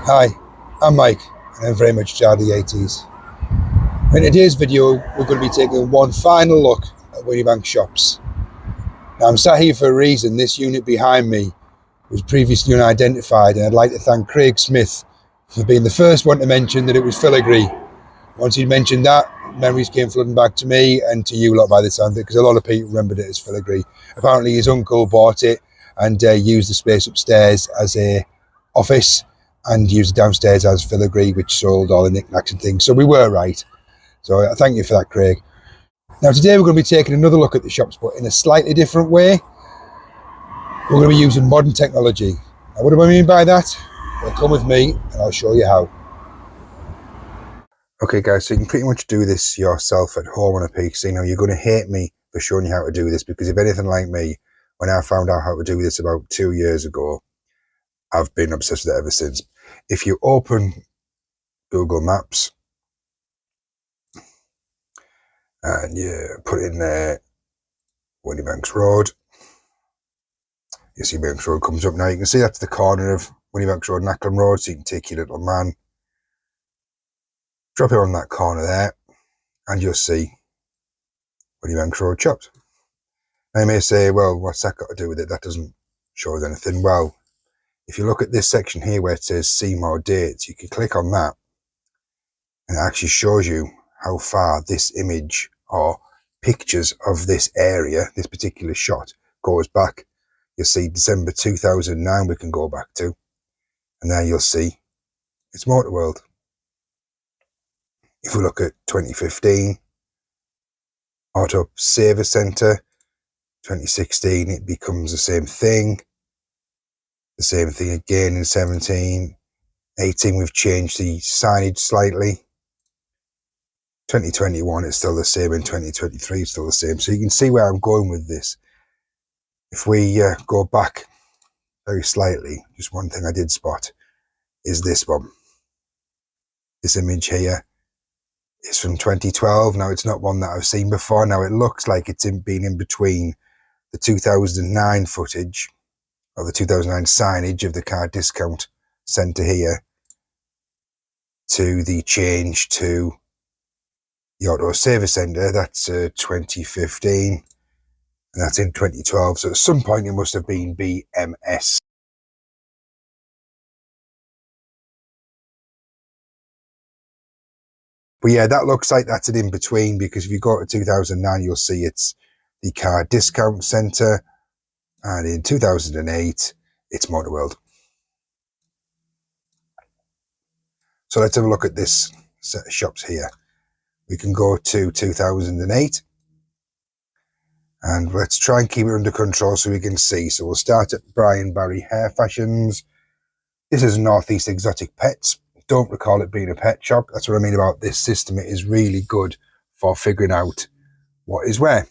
Hi, I'm Mike, and I'm very much child of the 80s. In today's video, we're going to be taking one final look at Whinney shops. Now, I'm sat here for a reason. This unit behind me was previously unidentified, and I'd like to thank Craig Smith for being the first one to mention that it was Fillagre. Once he'd mentioned that, memories came flooding back to me and to you lot by the time, because a lot of people remembered it as Fillagre. Apparently his uncle bought it and used the space upstairs as a office and used it downstairs as Fillagre, which sold all the knickknacks and things. So we were right. So thank you for that, Craig. Now today we're going to be taking another look at the shops, but in a slightly different way. We're going to be using modern technology. Now what do I mean by that? Well, come with me and I'll show you how. Okay guys, so you can pretty much do this yourself at home on a PC. Now you're going to hate me for showing you how to do this, because if anything like me, when I found out how to do this about 2 years ago, I've been obsessed with it ever since. If you open Google Maps and you put in there Whinney Road, you see Banks Road comes up. Now you can see that's the corner of Whinney Road and Acklam Road, so you can take your little man, drop it on that corner there, and you'll see Whinney Road shops. Now you may say, well, what's that got to do with it? That doesn't show us anything. Well, if you look at this section here where it says see more dates, you can click on that and it actually shows you how far this image or pictures of this area, this particular shot, goes back. You'll see December 2009 we can go back to, and there you'll see it's Motorworld. If we look at 2015, Auto Saver Centre, 2016 it becomes the same thing. The same thing again in 17, 18 we've changed the signage slightly. 2021 it's still the same, in 2023 it's still the same. So you can see where I'm going with this. If we go back very slightly, just one thing I did spot is this one. This image here is from 2012. Now it's not one that I've seen before. Now it looks like it's been in between the 2009 footage, or the 2009 signage of the car discount centre here, to the change to the Auto Saver Centre. That's 2015, and that's in 2012. So at some point it must have been BMS. But yeah, that looks like that's an in-between, because if you go to 2009, you'll see it's the car discount centre, and in 2008, it's Motorworld. So let's have a look at this set of shops here. We can go to 2008, and let's try and keep it under control so we can see. So we'll start at Brian Barry Hair Fashions. This is Northeast Exotic Pets. Don't recall it being a pet shop. That's what I mean about this system. It is really good for figuring out what is where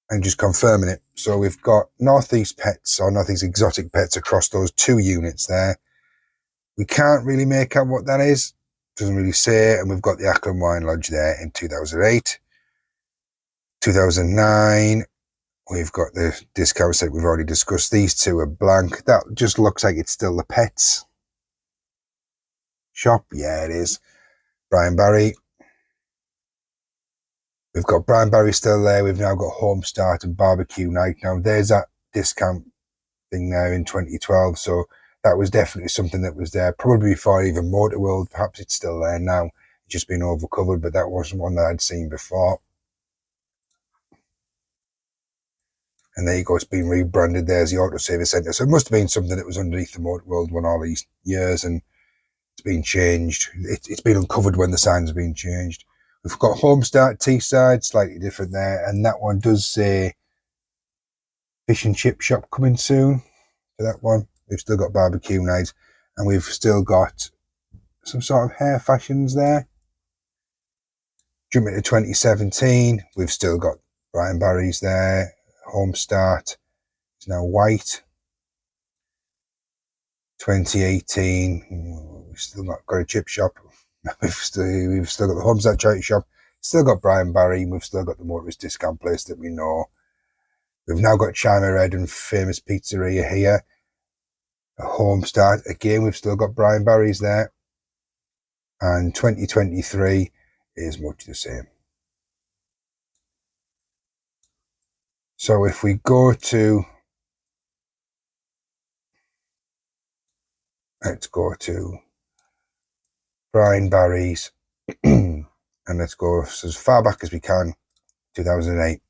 and just confirming it. So we've got Northeast Pets, or Northeast Exotic Pets, across those two units there. We can't really make out what that is. Doesn't really say. And we've got the Acklam Wine Lodge there in 2008. 2009, we've got the discount set. We've already discussed. These two are blank. That just looks like it's still the Pets shop. Yeah, it is. Brian Barry. We've got Brian Barry still there. We've now got Home Start and Barbecue Night. Now there's that discount thing there in 2012. So that was definitely something that was there, probably before even Motorworld. Perhaps it's still there now. It's just been overcovered, but that wasn't one that I'd seen before. And there you go, it's been rebranded. There's the Auto Saver Centre. So it must have been something that was underneath the Motorworld one all these years, and it's been changed. It's been uncovered when the sign's been changed. We've got Home Start Teesside, slightly different there, and that one does say Fish and Chip Shop coming soon. For that one, we've still got Barbecue Night, and we've still got some sort of hair fashions there. Jumping to 2017, we've still got Brian Barry's there. Home Start is now white. 2018, we've still not got a chip shop. We've still got the Home Start charity shop. Still got Brian Barry. We've still got the motorist discount place that we know. We've now got Chima Red and Famous Pizzeria here. A home start. Again, we've still got Brian Barry's there. And 2023 is much the same. So if we go to, let's go to Brian Barry's and let's go as far back as we can, 2008.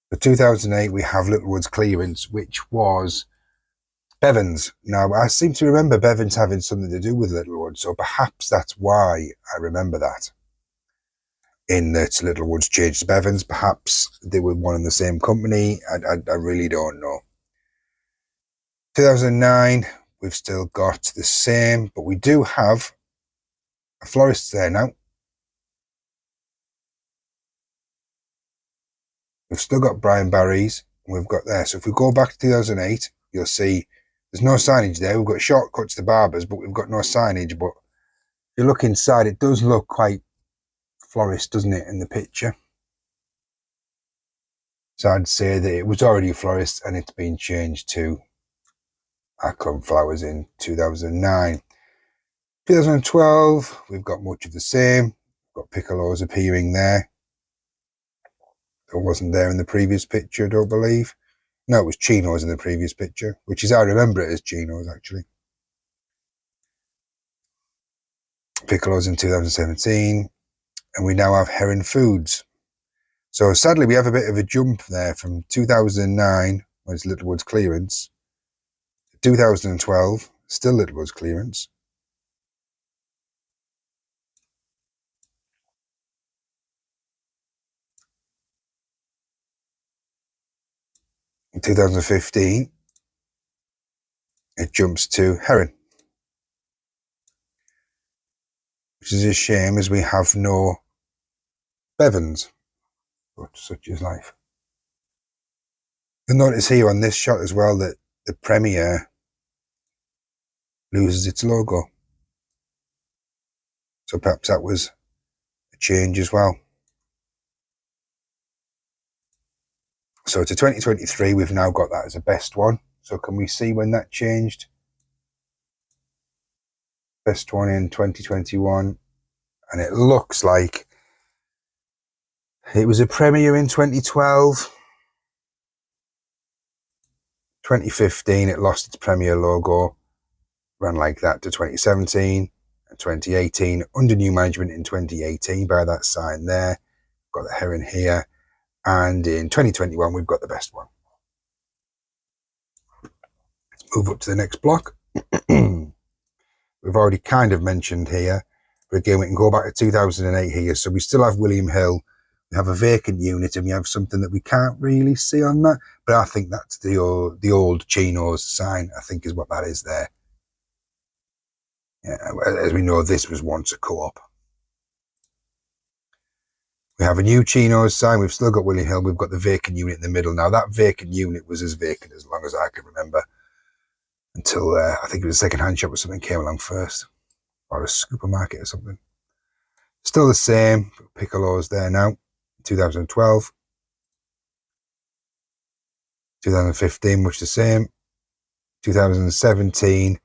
For 2008, we have Littlewoods clearance, which was Bevan's. Now, I seem to remember Bevan's having something to do with Littlewoods, so perhaps that's why I remember that. In that Littlewoods changed to Bevan's, perhaps they were one and the same company. I really don't know. 2009, we've still got the same, but we do have a florist there now. We've still got Brian Barry's, and we've got there. So if we go back to 2008, you'll see there's no signage there. We've got shortcuts to barbers, but we've got no signage. But if you look inside, it does look quite florist, doesn't it, in the picture? So I'd say that it was already a florist and it's been changed to Acklam flowers in 2009. 2012, we've got much of the same. We've got piccolos appearing there. That wasn't there in the previous picture, I don't believe. No, it was chinos in the previous picture, which is how I remember it as chinos, actually. Piccolos in 2017, and we now have Heron Foods. So sadly, we have a bit of a jump there from 2009, when it's Littlewoods clearance, to 2012, still Littlewoods clearance. In 2015, it jumps to Heron, which is a shame as we have no Bevans, but such is life. You'll notice here on this shot as well that the Premier loses its logo. So perhaps that was a change as well. So to 2023, we've now got that as a best one. So can we see when that changed? Best one in 2021. And it looks like it was a Premier in 2012. 2015, it lost its Premier logo. Ran like that to 2017 and 2018. Under new management in 2018 by that sign there. Got the Heron here. And in 2021, we've got the best one. Let's move up to the next block. We've already kind of mentioned here, but again, we can go back to 2008 here. So we still have William Hill. We have a vacant unit, and we have something that we can't really see on that. But I think that's the old Chinos sign, I think is what that is there. Yeah, as we know, this was once a co-op. We have a new Chinos sign. We've still got William Hill. We've got the vacant unit in the middle. Now, that vacant unit was as vacant as long as I can remember, until I think it was a second-hand shop or something came along first, or a supermarket or something. Still the same. Piccolo's there now. 2012. 2015, much the same. 2017.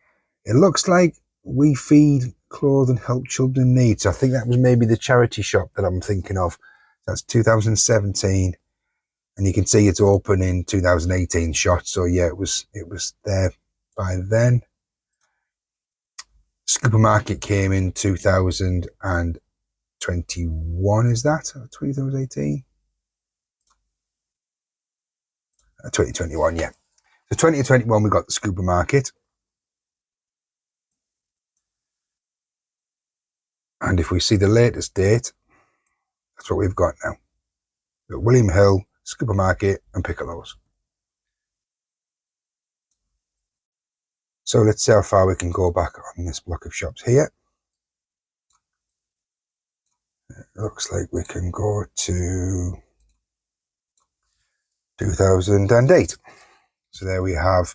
It looks like We Feed, Clothe and Help Children in Need. So I think that was maybe the charity shop that I'm thinking of. That's 2017. And you can see it's open in 2018 shot. So yeah, it was there by then. Supermarket came in 2021, is that? 2018? 2021, yeah. So 2021, we got the supermarket. And if we see the latest date, that's what we've got now. We've got William Hill, supermarket, and Piccolo's. So let's see how far we can go back on this block of shops here. It looks like we can go to 2008. So there we have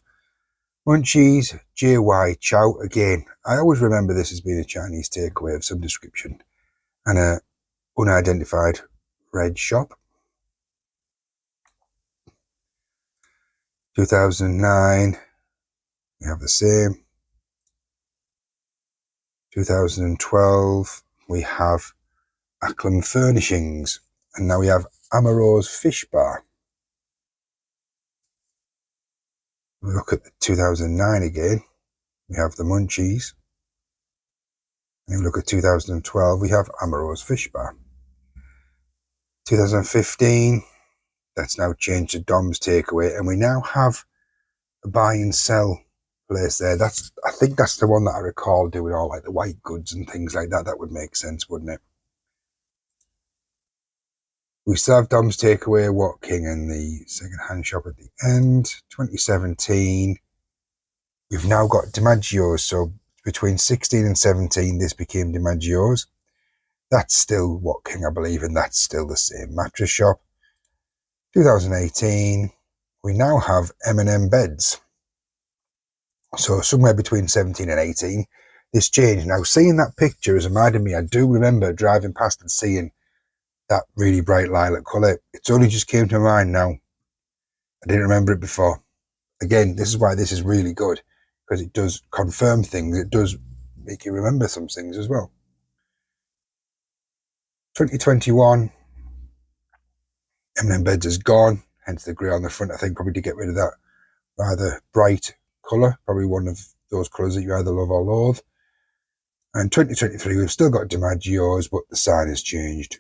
Munchies, JY Chow. Again, I always remember this as being a Chinese takeaway of some description, and a unidentified red shop. 2009, we have the same. 2012, we have Acklam Furnishings, and now we have Amarose Fish Bar. We look at 2009 again, we have the Munchies. And we look at 2012, we have Amarose Fish Bar. 2015, that's now changed to Dom's Takeaway, and we now have a buy and sell place there. I think that's the one that I recall doing all like the white goods and things like that. That would make sense, wouldn't it? We still have Dom's Takeaway, What King, and the second-hand shop at the end. 2017, we've now got DiMaggio's. So between 16 and 17, this became DiMaggio's. That's still What King, I believe, and that's still the same mattress shop. 2018, we now have M&M Beds. So somewhere between 17 and 18, this changed. Now, seeing that picture has reminded me, I do remember driving past and seeing that really bright lilac colour. It's only just came to mind now. I didn't remember it before. Again, this is why this is really good, because it does confirm things. It does make you remember some things as well. 2021, M&M Beds is gone, hence the grey on the front. I think probably to get rid of that rather bright colour, probably one of those colours that you either love or loathe. And 2023, we've still got DiMaggio's, but the sign has changed.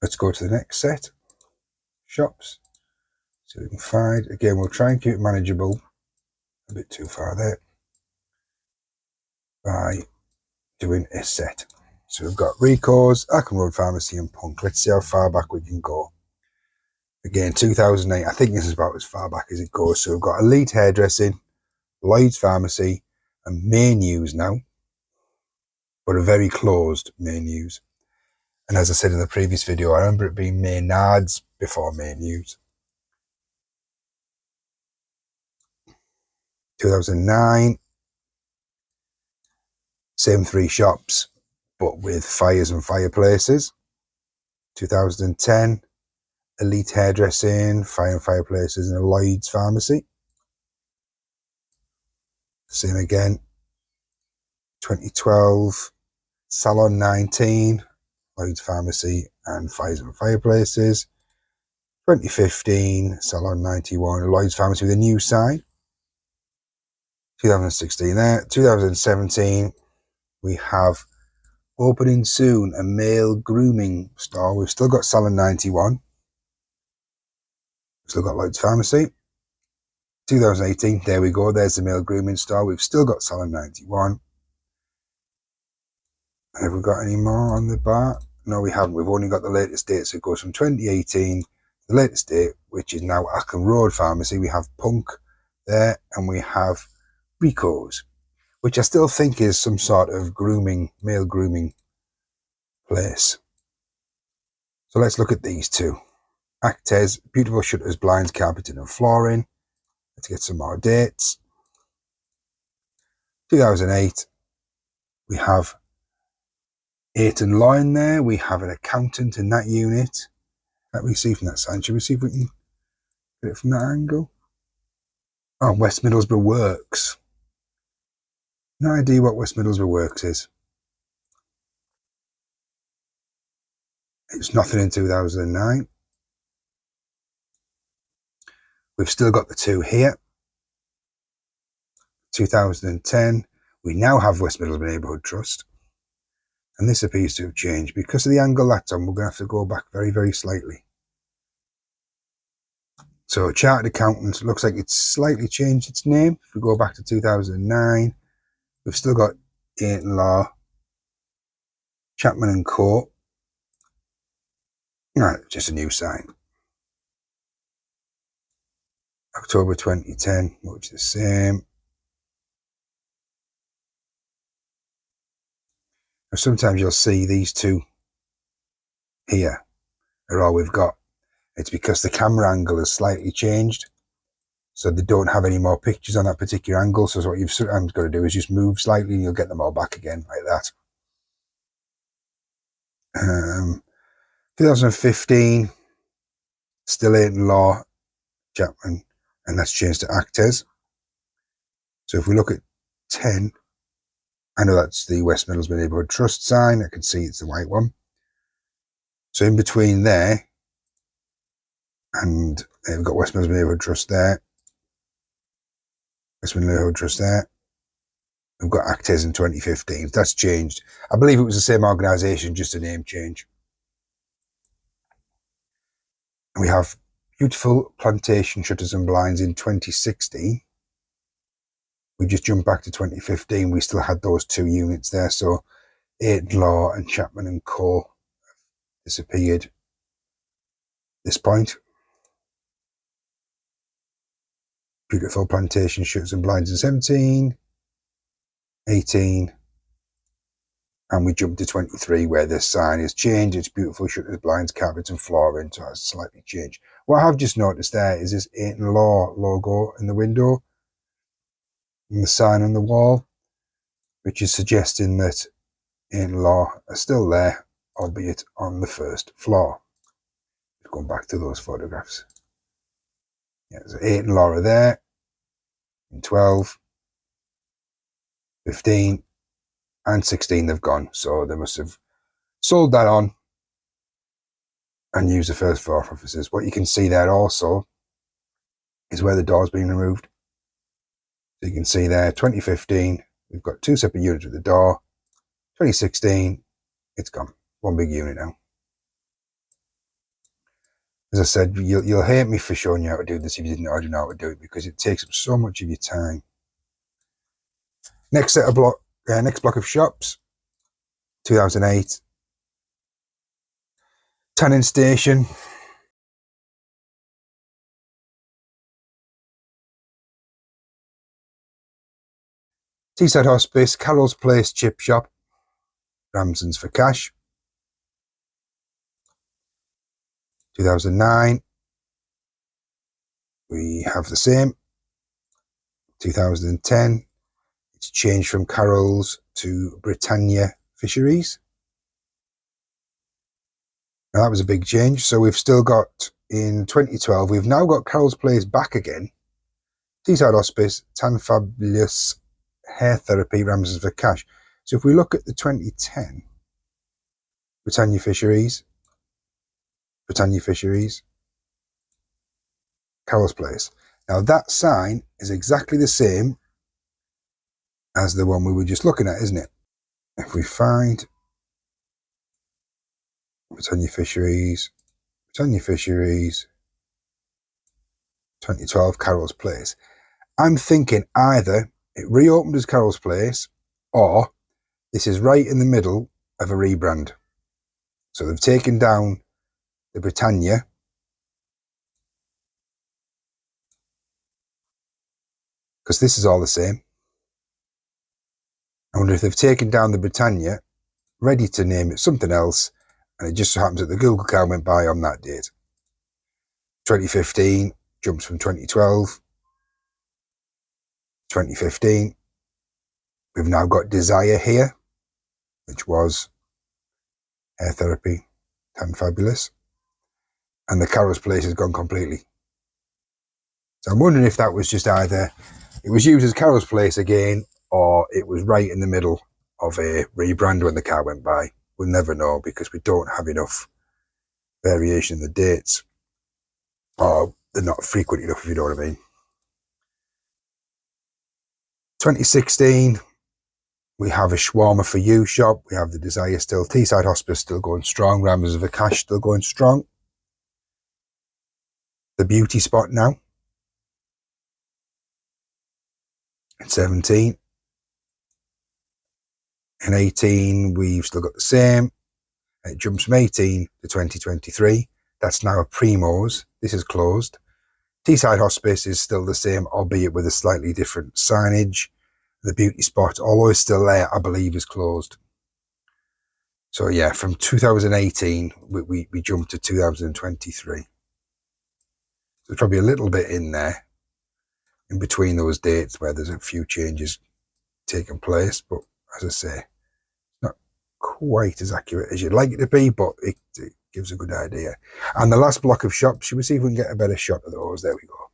Let's go to the next set. Shops. See what we can find. Again, we'll try and keep it manageable. A bit too far there. By doing a set. So we've got Rico's, Acklam Road Pharmacy and Punk. Let's see how far back we can go. Again, 2008. I think this is about as far back as it goes. So we've got Elite Hairdressing, Lloyd's Pharmacy, and Menus now. But a very closed Menus. And as I said in the previous video, I remember it being Maynard's before Menus. 2009, same three shops, but with fires and fireplaces. 2010, Elite Hairdressing, Fire and Fireplaces, and a Lloyd's Pharmacy. Same again. 2012, Salon 19, Lloyd's Pharmacy, and Fires and Fireplaces. 2015, Salon 91, Lloyd's Pharmacy with a new sign. 2016 there. 2017, we have opening soon a male grooming store. We've still got Salon 91. We've still got Lloyd's Pharmacy. 2018, there we go. There's the male grooming store. We've still got Salon 91. Have we got any more on the bar? No, we haven't. We've only got the latest date. So it goes from 2018 to the latest date, which is now Acklam Road Pharmacy. We have Punk there, and we have Rico's, which I still think is some sort of grooming, male grooming place. So let's look at these two. Actes, beautiful shutters, blinds, carpeting and flooring. Let's get some more dates. 2008, we have Ayton Law in there. We have an accountant in that unit. Let me see from that side. Should we see if we can get it from that angle? Oh, West Middlesbrough Works. No idea what West Middlesbrough Works is. It's nothing in 2009. We've still got the two here. 2010. We now have West Middlesbrough Neighbourhood Trust. And this appears to have changed. Because of the angle that's on, we're going to have to go back very, very slightly. So Chartered Accountant, looks like it's slightly changed its name. If we go back to 2009, we've still got Ayton Law, Chapman and Co. Right, just a new sign. October 2010, much the same. Now, sometimes you'll see these two here are all we've got. It's because the camera angle has slightly changed. So they don't have any more pictures on that particular angle. So what you've sometimes got to do is just move slightly and you'll get them all back again like that. 2015, still Ayton Law, Chapman and that's changed to actors. So if we look at 10, I know that's the West Middlesbrough Neighbourhood Trust sign. I can see it's the white one. So in between there, and we've got West Middlesbrough Neighbourhood Trust there, West Middlesbrough Neighbourhood Trust there. We've got actors in 2015. That's changed. I believe it was the same organisation, just a name change. And we have beautiful plantation shutters and blinds in 2016. We just jumped back to 2015. We still had those two units there. So Aiton Law and Chapman and Co. disappeared at this point. Beautiful plantation shutters and blinds in 17, 18, and we jumped to 23 where the sign has changed. It's beautiful shutters, blinds, carpets and flooring, so it's slightly changed. What I have just noticed there is this Aiton Law logo in the window and the sign on the wall, which is suggesting that Aiton Law are still there, albeit on the first floor. Going back to those photographs. Yeah, so 8 and Laura there, in 12, 15, and 16 they've gone. So they must have sold that on and used the first floor offices. What you can see there also is where the door's been removed. So you can see there, 2015, we've got two separate units with the door. 2016, it's gone. One big unit now. As I said, you'll hate me for showing you how to do this if you didn't already know how to do it, because it takes up so much of your time. Next block of shops, 2008. Tanning Station. Teesside Hospice, Carroll's Place Chip Shop, Ramsden's for Cash. 2009, we have the same. 2010, it's changed from Carroll's to Britannia Fisheries. Now that was a big change. So we've still got, in 2012, we've now got Carroll's Place back again. Teesside Hospice, Tan Fabulous Hair Therapy, Ramsden's for Cash. So if we look at the 2010, Britannia Fisheries, Carroll's Place. Now that sign is exactly the same as the one we were just looking at, isn't it? If we find Britannia Fisheries, 2012 Carroll's Place. I'm thinking either it reopened as Carroll's Place, or this is right in the middle of a rebrand. So they've taken down the Britannia, because this is all the same. I wonder if they've taken down the Britannia, ready to name it something else, and it just so happens that the Google car went by on that date. 2015 jumps from 2012. 2015. We've now got Desire here, which was Hair Therapy, Tan Fabulous. And the Carroll's Place has gone completely. So I'm wondering if that was just either it was used as Carroll's Place again, or it was right in the middle of a rebrand when the car went by. We'll never know, because we don't have enough variation in the dates, or they're not frequent enough, if you know what I mean. 2016, we have a Shawarma for You shop. We have the Desire still. Teesside Hospice still going strong. Ramsden's for Cash still going strong. The Beauty Spot now. In 17. In 18, we've still got the same. It jumps from 18 to 2023. That's now a Primo's. This is closed. Teesside Hospice is still the same, albeit with a slightly different signage. The Beauty Spot, although it's still there, I believe is closed. So yeah, from 2018, we jumped to 2023. So there's probably a little bit in there, in between those dates, where there's a few changes taking place. But as I say, not quite as accurate as you'd like it to be, but it gives a good idea. And the last block of shops, should we see if we can get a better shot of those? There we go.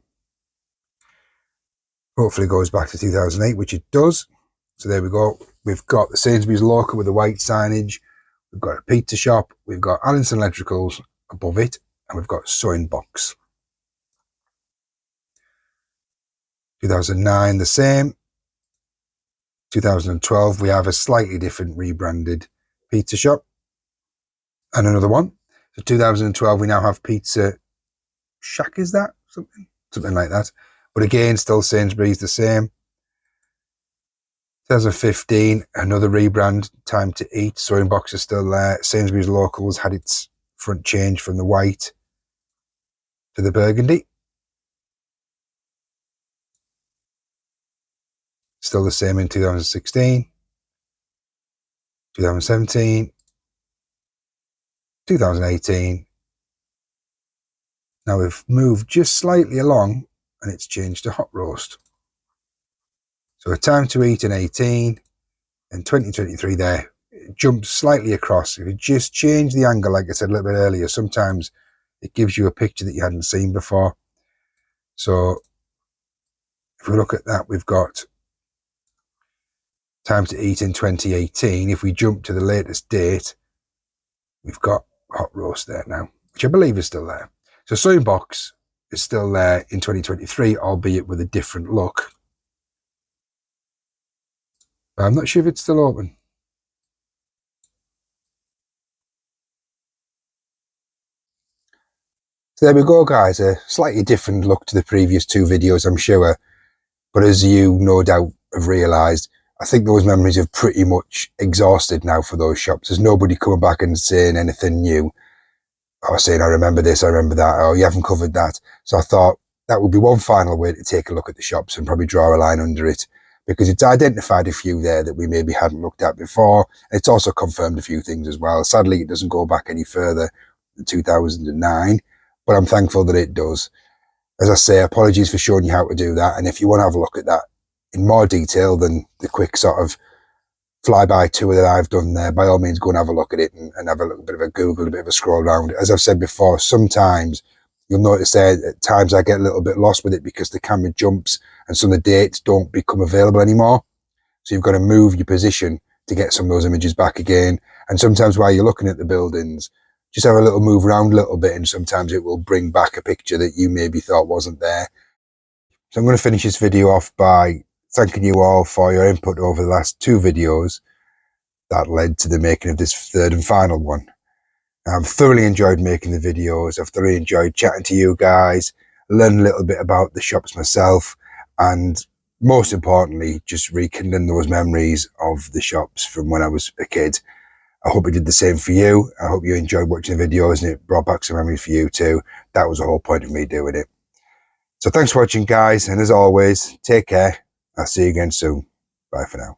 Hopefully it goes back to 2008, which it does. So there we go. We've got the Sainsbury's local with the white signage. We've got a pizza shop. We've got Allenson Electricals above it. And we've got Sewing Box. 2009, the same. 2012, we have a slightly different rebranded pizza shop. And another one. So 2012, we now have Pizza Shack, is that? Something like that. But again, still Sainsbury's the same. 2015, another rebrand, Time to Eat. Sewing Box is still there. Sainsbury's Locals had its front change from the white to the burgundy. Still the same in 2016, 2017, 2018. Now we've moved just slightly along and it's changed to hot roast. So a Time to Eat in 18 and 2023 there. It jumps slightly across. If you just change the angle, like I said a little bit earlier, sometimes it gives you a picture that you hadn't seen before. So if we look at that, we've got Time to Eat in 2018. If we jump to the latest date, we've got hot roast there now, which I believe is still there. So Sewing Box is still there in 2023, albeit with a different look. But I'm not sure if it's still open. So there we go, guys. A slightly different look to the previous two videos, I'm sure. But as you no doubt have realised, I think those memories have pretty much exhausted now for those shops. There's nobody coming back and saying anything new, or saying, I remember this, I remember that, or you haven't covered that. So I thought that would be one final way to take a look at the shops and probably draw a line under it, because it's identified a few there that we maybe hadn't looked at before. It's also confirmed a few things as well. Sadly, it doesn't go back any further than 2009, but I'm thankful that it does. As I say, apologies for showing you how to do that. And if you want to have a look at that in more detail than the quick sort of flyby tour that I've done there, by all means go and have a look at it and have a little bit of a Google, a bit of a scroll around. As I've said before, sometimes you'll notice there at times I get a little bit lost with it because the camera jumps and some of the dates don't become available anymore. So you've got to move your position to get some of those images back again. And sometimes while you're looking at the buildings, just have a little move around a little bit, and sometimes it will bring back a picture that you maybe thought wasn't there. So I'm going to finish this video off by thanking you all for your input over the last two videos that led to the making of this third and final one. I've thoroughly enjoyed making the videos. I've thoroughly enjoyed chatting to you guys, learn a little bit about the shops myself, and most importantly, just rekindling those memories of the shops from when I was a kid. I hope it did the same for you. I hope you enjoyed watching the videos and it brought back some memories for you too. That was the whole point of me doing it. So thanks for watching, guys. And as always, take care. I'll see you again soon. Bye for now.